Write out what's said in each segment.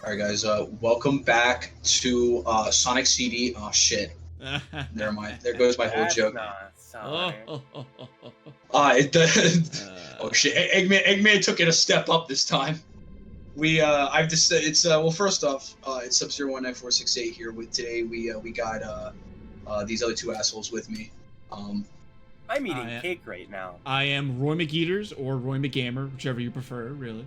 Alright guys, welcome back to Sonic CD. Oh shit. Never mind. There goes my whole joke. Oh shit. Eggman took it a step up this time. I've just it's well, first off, it's Sub-Zero194668 here. Today we got these other two assholes with me. I'm eating cake right now. I am Roy McEaters or Roy McGammer, whichever you prefer, really.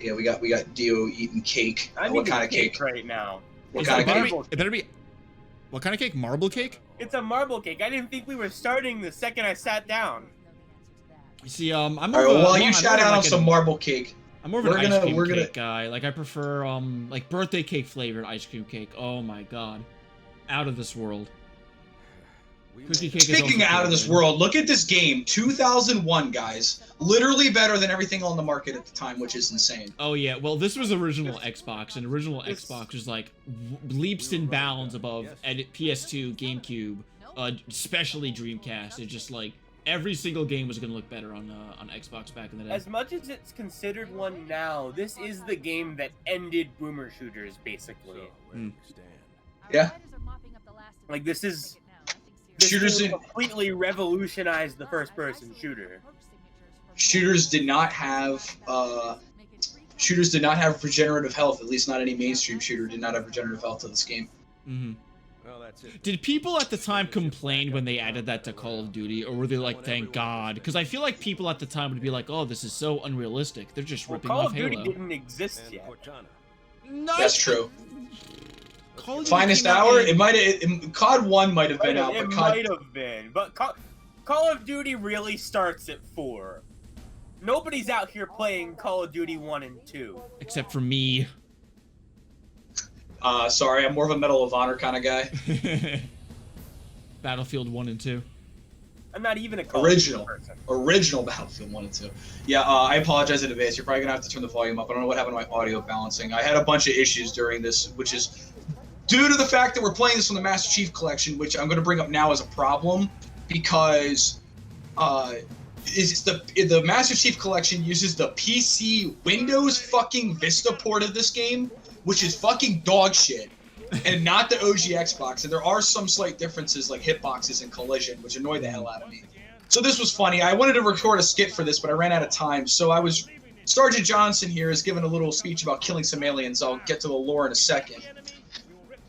Yeah, we got Dio eating cake. I'm what eating kind of cake right now? What kind of cake? It better be. What kind of cake? Marble cake? It's a marble cake. I didn't think we were starting the second I sat down. You see, I'm more Alright, well, you shout out on some marble cake. I'm more of an ice cream cake guy. Like, I prefer, like, birthday cake flavored ice cream cake. Oh my god. Out of this world. Cookie cake Speaking of out of this world, look at this game. 2001, guys. Literally better than everything on the market at the time, which is insane. Oh yeah, well, this was original Xbox, and original Xbox was like leaps and bounds above PS2, GameCube, especially Dreamcast. It's just like every single game was gonna look better on Xbox back in the day. As much as it's considered one now, this is the game that ended boomer shooters, basically. Yeah. Like, this Shooters completely revolutionized the first-person shooter. Shooters did not have regenerative health. At least not any mainstream shooter did not have regenerative health to this game. Mm-hmm. Well, that's it. Did people at the time complain when they added that to Call of Duty, or were they like, "Thank God"? Because I feel like people at the time would be like, "Oh, this is so unrealistic. They're just ripping off Halo." Call of Duty didn't exist yet. That's true. Finest hour? It might have. COD 1 might have been out, but COD might have been. But Call of Duty really starts at 4. Nobody's out here playing Call of Duty 1 and 2. Except for me. Sorry, I'm more of a Medal of Honor kind of guy. Battlefield 1 and 2. I'm not even a original Battlefield 1 and 2. Yeah, I apologize in advance. You're probably gonna have to turn the volume up. I don't know what happened to my audio balancing. I had a bunch of issues during this, which is due to the fact that we're playing this from the Master Chief Collection, which I'm going to bring up now as a problem, because the Master Chief Collection uses the PC Windows fucking Vista port of this game, which is fucking dog shit, and not the OG Xbox. And there are some slight differences like hitboxes and collision, which annoy the hell out of me. So this was funny. I wanted to record a skit for this, but I ran out of time. So Sergeant Johnson here is giving a little speech about killing some aliens. I'll get to the lore in a second.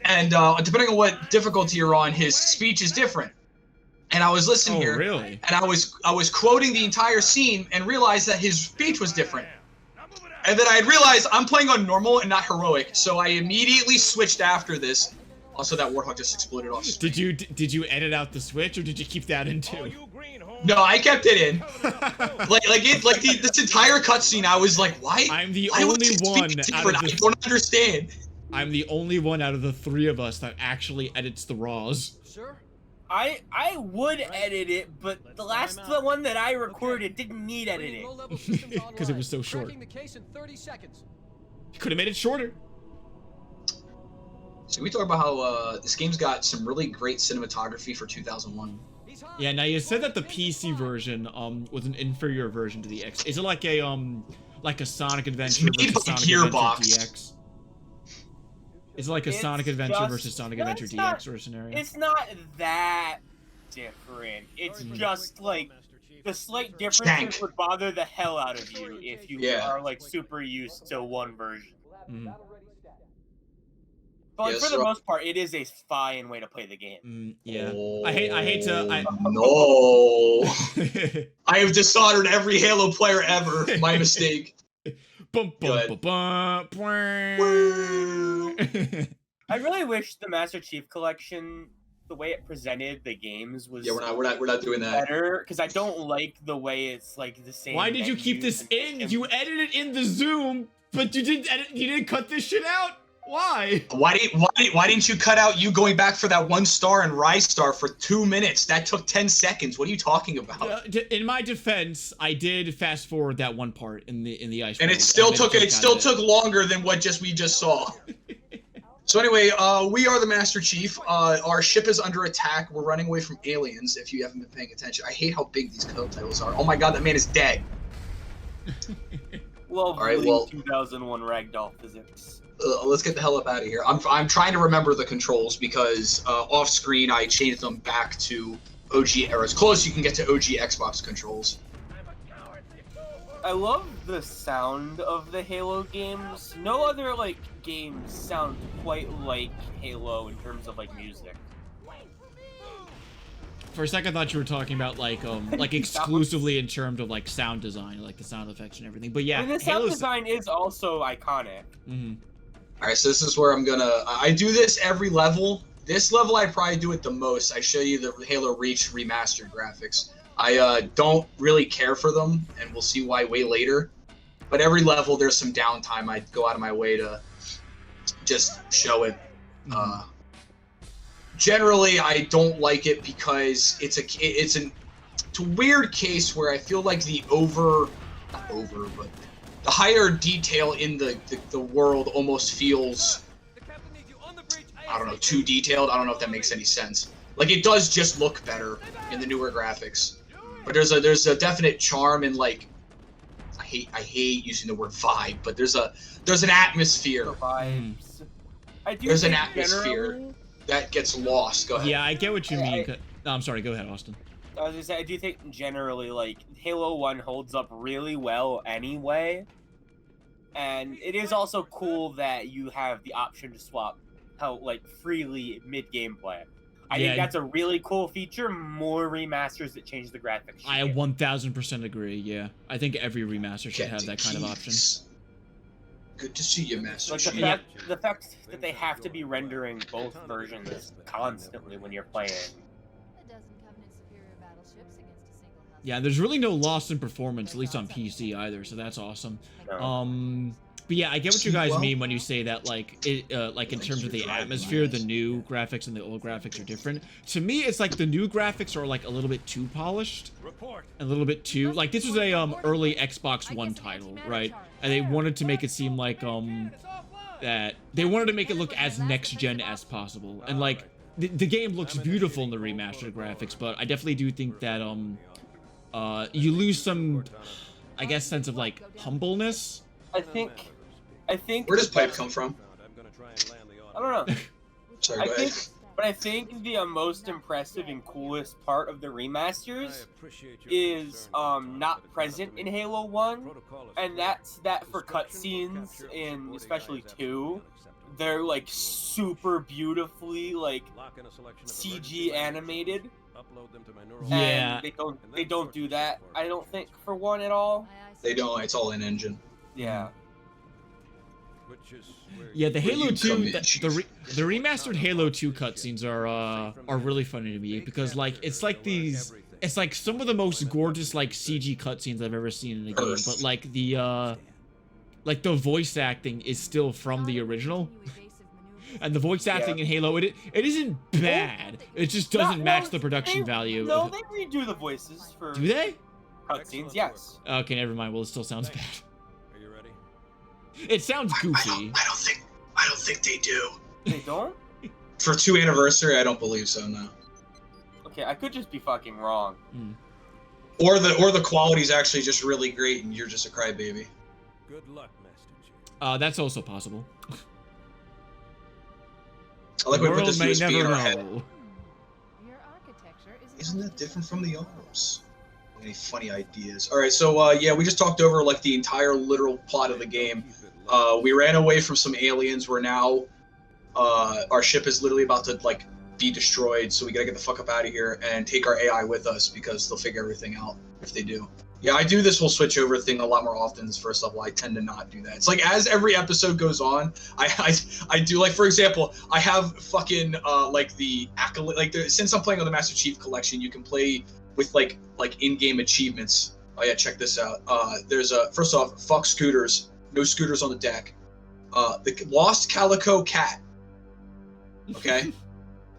And depending on what difficulty you're on, his speech is different. And I was listening here, really? And I was quoting the entire scene and realized that his speech was different. And then I had realized I'm playing on normal and not heroic, so I immediately switched after this. Also, that Warthog just exploded off screen. Did you edit out the switch, or did you keep that in too? No, I kept it in. This entire cutscene, I was like, why? I'm the only one. I don't understand. I'm the only one out of the three of us that actually edits the RAWs. Sure. I would edit it, but the last one that I recorded didn't need editing. Because it was so short. You could have made it shorter. So we talk about how this game's got some really great cinematography for 2001. Yeah, now you said that the PC version was an inferior version to the X. Is it like a Sonic Adventure versus Sonic Adventure DX? It's like a Sonic Adventure versus Sonic Adventure DX sort of scenario. It's not that different. It's just like the slight differences would bother the hell out of you if you are like super used to one version. Mm. But for the most part, it is a fine way to play the game. Yeah. Oh, I hate to. No. I have dishonored every Halo player ever. My mistake. Bum, bum, bum, bum, bum. I really wish the Master Chief Collection, the way it presented the games, was we're not doing that better, because I don't like the way it's like the same. Why did you keep this in? You edited in the Zoom, but you didn't cut this shit out. Why? Why didn't you cut out you going back for that 1 star and Rise Star for 2 minutes? That took 10 seconds. What are you talking about? In my defense, I did fast forward that one part in the ice. And it still took longer than what we just saw. So anyway, we are the Master Chief. Our ship is under attack. We're running away from aliens. If you haven't been paying attention, I hate how big these code titles are. Oh my god, that man is dead. Lovely 2001 ragdoll physics. let's get the hell up out of here. I'm trying to remember the controls because off screen I changed them back to OG, or as close you can get to OG Xbox controls. I love the sound of the Halo games. No other like games sound quite like Halo in terms of like music. For a second, I thought you were talking about like exclusively in terms of like sound design, like the sound effects and everything. But yeah, I mean, the sound design is also iconic. Mm-hmm. All right, so this is where I'm gonna. I do this every level. This level I probably do it the most. I show you the Halo Reach remastered graphics. I don't really care for them, and we'll see why way later. But every level there's some downtime. I go out of my way to just show it. Generally, I don't like it because it's a weird case where I feel like the higher detail in the world almost feels, I don't know, too detailed. I don't know if that makes any sense. Like, it does just look better in the newer graphics, but there's a definite charm in, like, I hate using the word vibe, but there's an atmosphere. The vibes. There's an atmosphere that gets lost. Go ahead. Yeah, I get what you mean. No, I'm sorry. Go ahead, Austin. I was gonna say, I do think generally, like, Halo 1 holds up really well anyway. And it is also cool that you have the option to swap out, like, freely mid-gameplay. I think that's a really cool feature. More remasters that change the graphics. I 1000% agree, yeah. I think every remaster should have that kind of option. Good to see you, Master Like the fact that they have to be rendering both versions constantly when you're playing. Yeah, there's really no loss in performance, at least on PC either, so that's awesome. No. But yeah, I get what you guys mean when you say that, like, like in terms of the atmosphere, the new graphics and the old graphics are different. To me, it's like the new graphics are like a little bit too polished, a little bit too like this was a early Xbox One title, right? And they wanted to make it seem like that they wanted to make it look as next gen as possible, and like the game looks beautiful in the remastered graphics, but I definitely do think that you lose some, I guess, sense of like humbleness. I think. Where does pipe come from? I don't know. Sorry, go ahead. But I think the most impressive and coolest part of the remasters is not present in Halo 1, and that's that for cutscenes in especially 2, they're like super beautifully like CG animated. Yeah. And they don't do that, I don't think, for 1 at all. They don't. It's all in engine. Yeah. Yeah, the Halo 2, the remastered Halo 2 cutscenes are really funny to me because like it's like some of the most gorgeous like CG cutscenes I've ever seen in a game, but like the voice acting is still from the original, and the voice acting in Halo it isn't bad. It just doesn't match the production value. No, they redo the voices for. Do they? Cutscenes, yes. Okay, never mind. Well, it still sounds bad. It sounds goofy. I don't think they do. They don't? For 2 anniversary, I don't believe so. No. Okay, I could just be fucking wrong. Or the quality's actually just really great, and you're just a crybaby. Good luck, Master Chief. That's also possible. I like when we put this USB in our head. Your architecture Isn't that different from the others? Any funny ideas? All right, so yeah, we just talked over like the entire literal plot of the game. We ran away from some aliens. We're now, our ship is literally about to like be destroyed. So we gotta get the fuck up out of here and take our AI with us because they'll figure everything out if they do. Yeah, I do this whole switch over thing a lot more often this first level. I tend to not do that. It's like as every episode goes on, I do, like, for example, I have fucking like the accolade, like since I'm playing on the Master Chief Collection, you can play with like in-game achievements. Oh yeah, check this out. There's first off, fuck scooters. No scooters on the deck. The lost calico cat. Okay.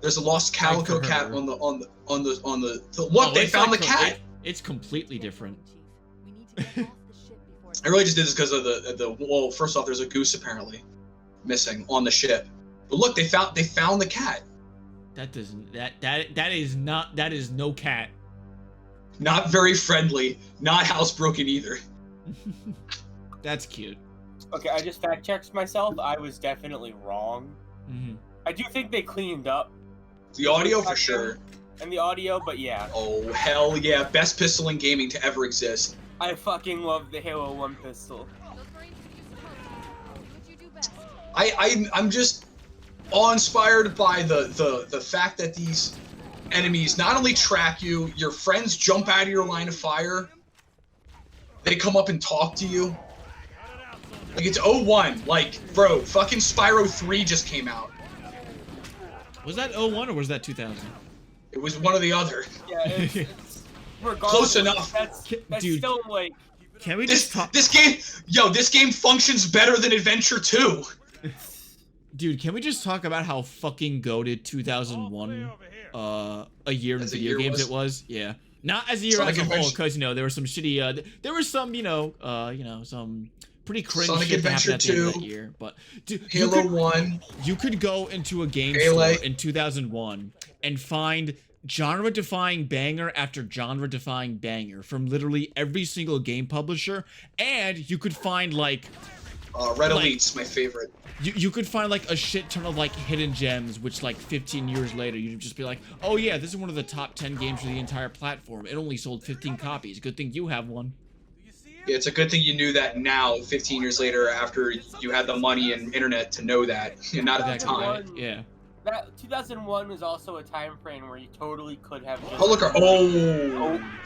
There's a lost calico cat on the what? They found the cat. It's completely different. I really just did this because of the well. First off, there's a goose apparently missing on the ship. But look, they found the cat. That is no cat. Not very friendly. Not housebroken either. That's cute. Okay, I just fact checked myself. I was definitely wrong. Mm-hmm. I do think they cleaned up The audio for sure. and the audio, but yeah. Oh hell yeah! Best pistol in gaming to ever exist. I fucking love the Halo 1 pistol. I'm just awe-inspired by the fact that these enemies not only track you, your friends jump out of your line of fire. They come up and talk to you. Like, it's 01. Like, bro, fucking Spyro 3 just came out. Was that 01 or was that 2000? It was one or the other. Yeah, it's regardless, Close enough. That's Dude. still like. Can we just talk? This game functions better than Adventure 2. Dude, can we just talk about how fucking goated 2001 a year in As a video year games was? it was? Yeah. Not as a year Sonic as a whole, Adventure- because, you know, there was some shitty, there was some, some pretty cringe Sonic shit that Adventure happened at the end of 2, that year. But, dude, Halo 1. you could go into a game Melee. store in 2001 and find genre-defying banger after genre-defying banger from literally every single game publisher, and you could find, like... Red like- Elite's my favorite. You could find like a shit ton of like hidden gems, which like 15 years later you'd just be like, oh yeah, this is one of the top 10 games for the entire platform. It only sold 15 copies. Good thing you have one. Yeah, it's a good thing you knew that now, 15 years later, after you had the money and internet to know that, and not at the time. Yeah. That 2001 was also a time frame where you totally could have just. Oh look,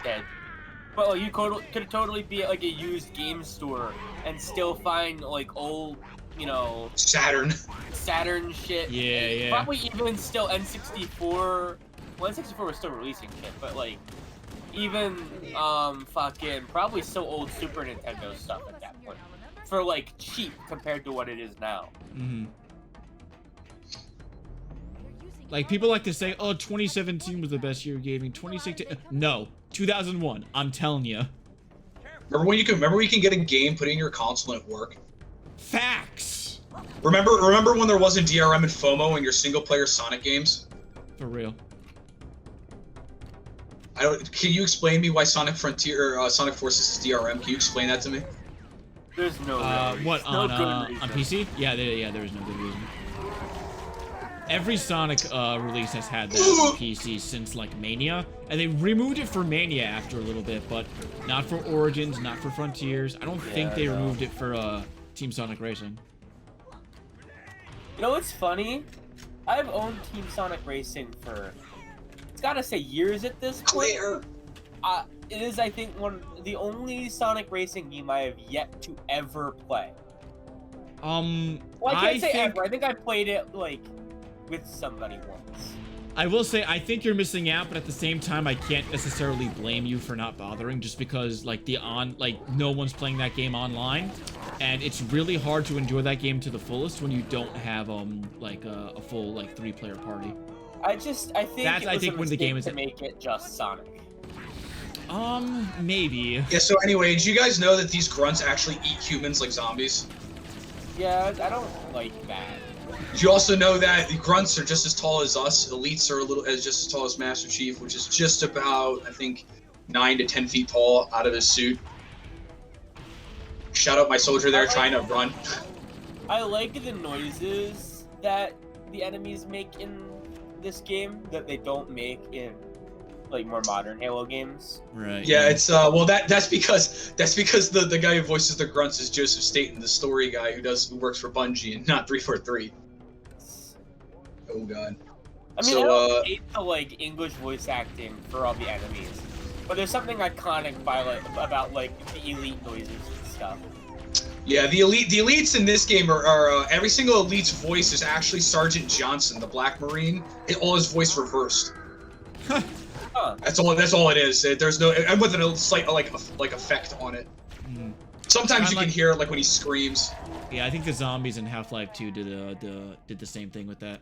Dead. But like, you could totally be at like a used game store and still find like old, you know, Saturn shit. Yeah, yeah. Probably even still N64. Well, N64 was still releasing shit, but like even fucking probably still old Super Nintendo stuff at that point for like cheap compared to what it is now. Mm-hmm. Like people like to say, oh, 2017 was the best year of gaming. 2016, no, 2001. I'm telling you. Remember when you can get a game put in your console and it work? Facts. Remember when there wasn't DRM and FOMO in your single-player Sonic games? For real. Can you explain me why Sonic Frontier or Sonic Forces is DRM? Can you explain that to me? There's no What no on good on reason. PC? Yeah, there is no good reason. Every Sonic release has had that on PC since like Mania, and they removed it for Mania after a little bit, but not for Origins, not for Frontiers. I don't think they removed it for Team Sonic Racing. You know what's funny? I've owned Team Sonic Racing for, it's gotta say years at this point. Clear. It is, I think, the only Sonic Racing game I have yet to ever play. Well, I can't say ever. I think I played it like with somebody once. I will say, I think you're missing out, but at the same time, I can't necessarily blame you for not bothering, just because, like, no one's playing that game online, and it's really hard to enjoy that game to the fullest when you don't have, like, a full, like, 3-player party. I think when the game is to make it just Sonic. Maybe. Yeah, so anyway, did you guys know that these grunts actually eat humans like zombies? Yeah, I don't like that. Did you also know that the grunts are just as tall as us? Elites are just as tall as Master Chief, which is just about, I think, 9 to 10 feet tall out of his suit. Shout out my soldier there trying to run. I like the noises that the enemies make in this game that they don't make in like more modern Halo games. Right. Yeah, it's well that's because the guy who voices the grunts is Joseph Staten, the story guy who works for Bungie and not 343. Oh god. I mean, So, I don't hate the like English voice acting for all the enemies, but there's something iconic about the elite noises and stuff. Yeah, the elites in this game are every single elite's voice is actually Sergeant Johnson, the Black Marine. All his voice reversed. Huh. That's all it is. There's no, and with a slight like effect on it. Mm. Sometimes you Kinda can hear it like when he screams. Yeah, I think the zombies in Half-Life 2 did the same thing with that.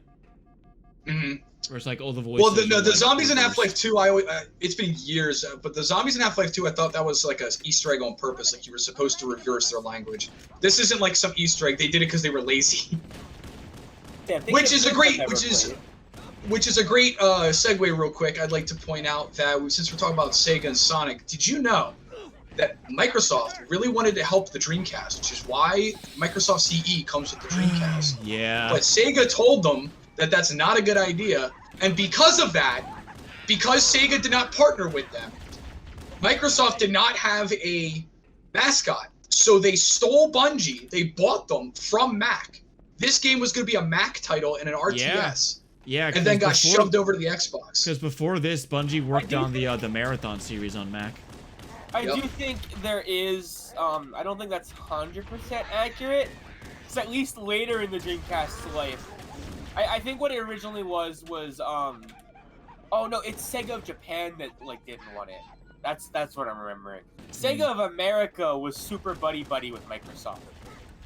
Mm-hmm. Where it's like, oh, the voices. Well, the are, zombies in reversed. Half-Life 2, it's been years, but the zombies in Half-Life 2, I thought that was like an Easter egg on purpose, like you were supposed to reverse their language. This isn't like some Easter egg; they did it because they were lazy. Yeah, Which is a great segue. Real quick, I'd like to point out that since we're talking about Sega and Sonic, did you know that Microsoft really wanted to help the Dreamcast, which is why Microsoft CE comes with the Dreamcast. Yeah. But Sega told them that that's not a good idea, and because of that, because Sega did not partner with them, Microsoft did not have a mascot. So they stole Bungie. They bought them from Mac. This game was going to be a Mac title and an RTS. Yeah, and then got shoved over to the Xbox. Because before this, Bungie worked on the Marathon series on Mac. I do think there is, I don't think that's 100% accurate. It's at least later in the Dreamcast's life. I think what it originally was, oh no, it's Sega of Japan that, like, didn't want it. That's what I'm remembering. Sega of America was super buddy-buddy with Microsoft.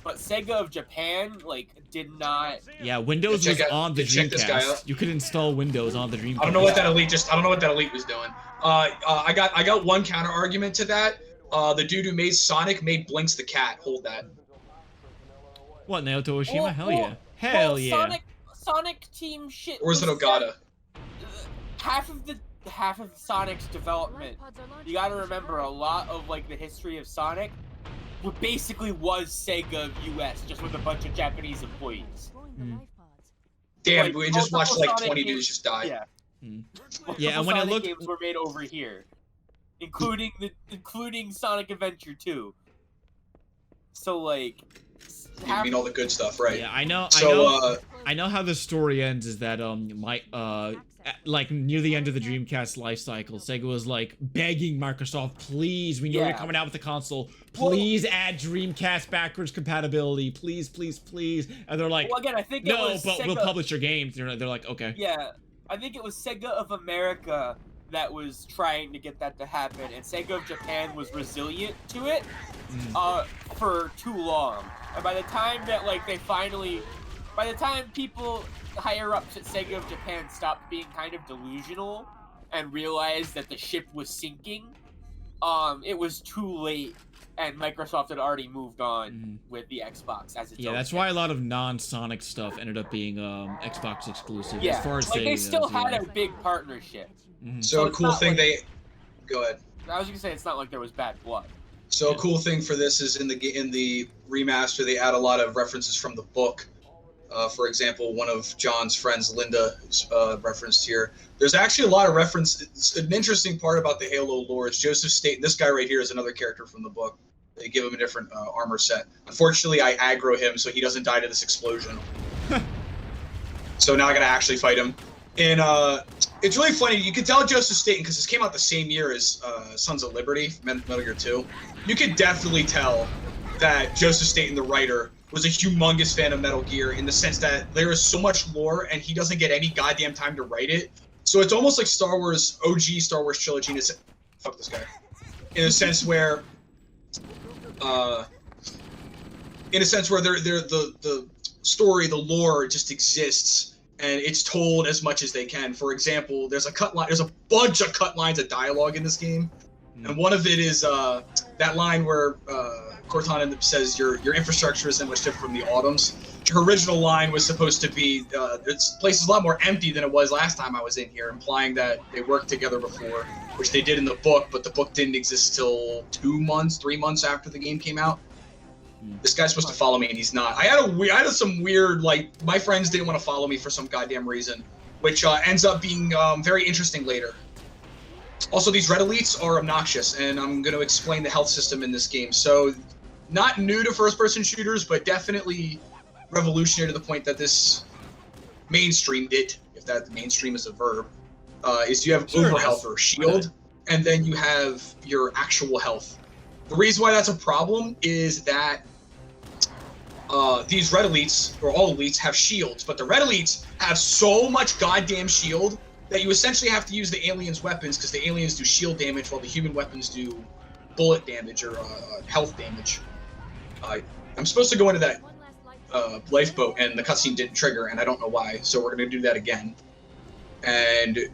But Sega of Japan, like, did not... Yeah, Windows was on the Dreamcast. You could install Windows on the Dreamcast. I don't know what that Elite was doing. I got one counter argument to that. The dude who made Sonic made Blinks the cat. Hold that. What, Naoto Oshima? Hell yeah. Hell yeah. Sonic team shit. Or is it Ogata? Half of Sonic's development, you gotta remember, a lot of, like, the history of Sonic basically was Sega US, just with a bunch of Japanese employees. Damn, like, we just watched like Sonic 20 games, dudes just die. Yeah. Yeah, and when I look, games were made over here, including Sonic Adventure 2. So like, you mean all the good stuff, right? Yeah, I know. So I know how the story ends is that like near the end of the Dreamcast life cycle, Sega was like begging Microsoft, please, we know you're coming out with the console, please add Dreamcast backwards compatibility, please, please, please. And they're like, well, again, I think no, it was but Sega... we'll publish your games. They're like, okay. Yeah, I think it was Sega of America that was trying to get that to happen, and Sega of Japan was resilient to it for too long. And by the time that, like, by the time people higher ups at Sega of Japan stopped being kind of delusional and realized that the ship was sinking, it was too late, and Microsoft had already moved on with the Xbox as its own that's thing. why a lot of non-Sonic stuff ended up being Xbox exclusive. Yeah, as far as like, they still had a a big partnership. So a cool thing like, go ahead. I was gonna say, it's not like there was bad blood. So a cool thing for this is in the remaster they add a lot of references from the book. For example, one of John's friends, Linda, is referenced here. There's actually a lot of reference. It's an interesting part about the Halo lore is Joseph Staten. This guy right here is another character from the book. They give him a different armor set. Unfortunately, I aggro him so he doesn't die to this explosion. So now I gotta actually fight him. And it's really funny. You can tell Joseph Staten, because this came out the same year as Sons of Liberty, Metal Gear 2. You can definitely tell that Joseph Staten, the writer, was a humongous fan of Metal Gear in the sense that there is so much lore and he doesn't get any goddamn time to write it. So it's almost like Star Wars, OG Star Wars trilogy, in a fuck this guy. In a sense where, the story, the lore just exists. And it's told as much as they can. For example, there's a bunch of cut lines of dialogue in this game, and one of it is that line where Cortana says your infrastructure isn't much different from the Autumn's. Her original line was supposed to be this place is a lot more empty than it was last time I was in here, implying that they worked together before, which they did in the book, but the book didn't exist till 3 months after the game came out. This guy's supposed to follow me and he's not. I had some weird, like, my friends didn't want to follow me for some goddamn reason, which ends up being very interesting later. Also, these red elites are obnoxious, and I'm going to explain the health system in this game. So, not new to first-person shooters, but definitely revolutionary to the point that this mainstreamed it, if that mainstream is a verb, is you have overhealth or shield, and then you have your actual health. The reason why that's a problem is that these red elites, or all elites, have shields, but the red elites have so much goddamn shield that you essentially have to use the aliens' weapons, because the aliens do shield damage while the human weapons do bullet damage or health damage. I'm supposed to go into that lifeboat, and the cutscene didn't trigger, and I don't know why, so we're going to do that again. And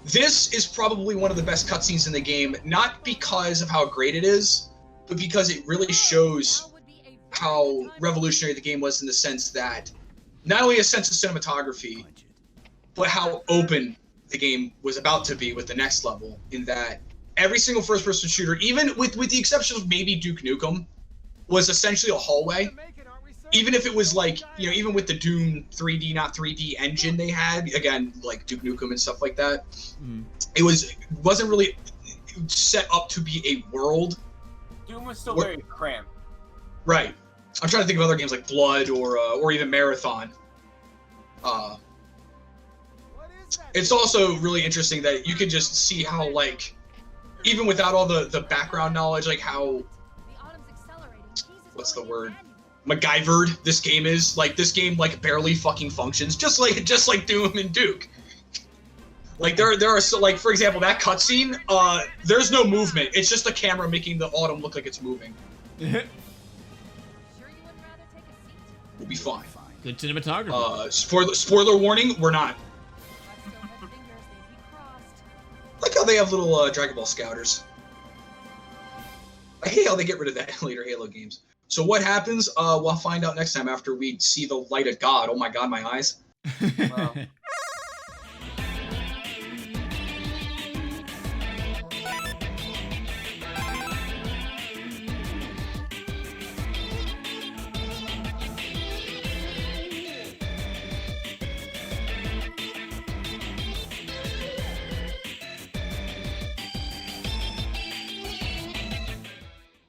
this is probably one of the best cutscenes in the game, not because of how great it is, but because it really shows how revolutionary the game was in the sense that not only a sense of cinematography, but how open the game was about to be with the next level, in that every single first-person shooter, even with the exception of maybe Duke Nukem, was essentially a hallway. Even if it was like, you know, even with the Doom 3D, not 3D engine they had, again, like Duke Nukem and stuff like that, it wasn't really set up to be a world. Doom was still very cramped. Right. I'm trying to think of other games like Blood or even Marathon. It's also really interesting that you can just see how, like, even without all the background knowledge, like how, what's the word, MacGyvered this game is. Like, this game, like, barely fucking functions, just like Doom and Duke. Like, there are, so, like, for example, that cutscene, there's no movement. It's just the camera making the autumn look like it's moving. We'll be fine. Good cinematography. Spoiler warning, we're not. Like how they have little Dragon Ball Scouters. I hate how they get rid of that in later Halo games. So what happens? We'll find out next time after we see the light of God. Oh my God, my eyes. Wow.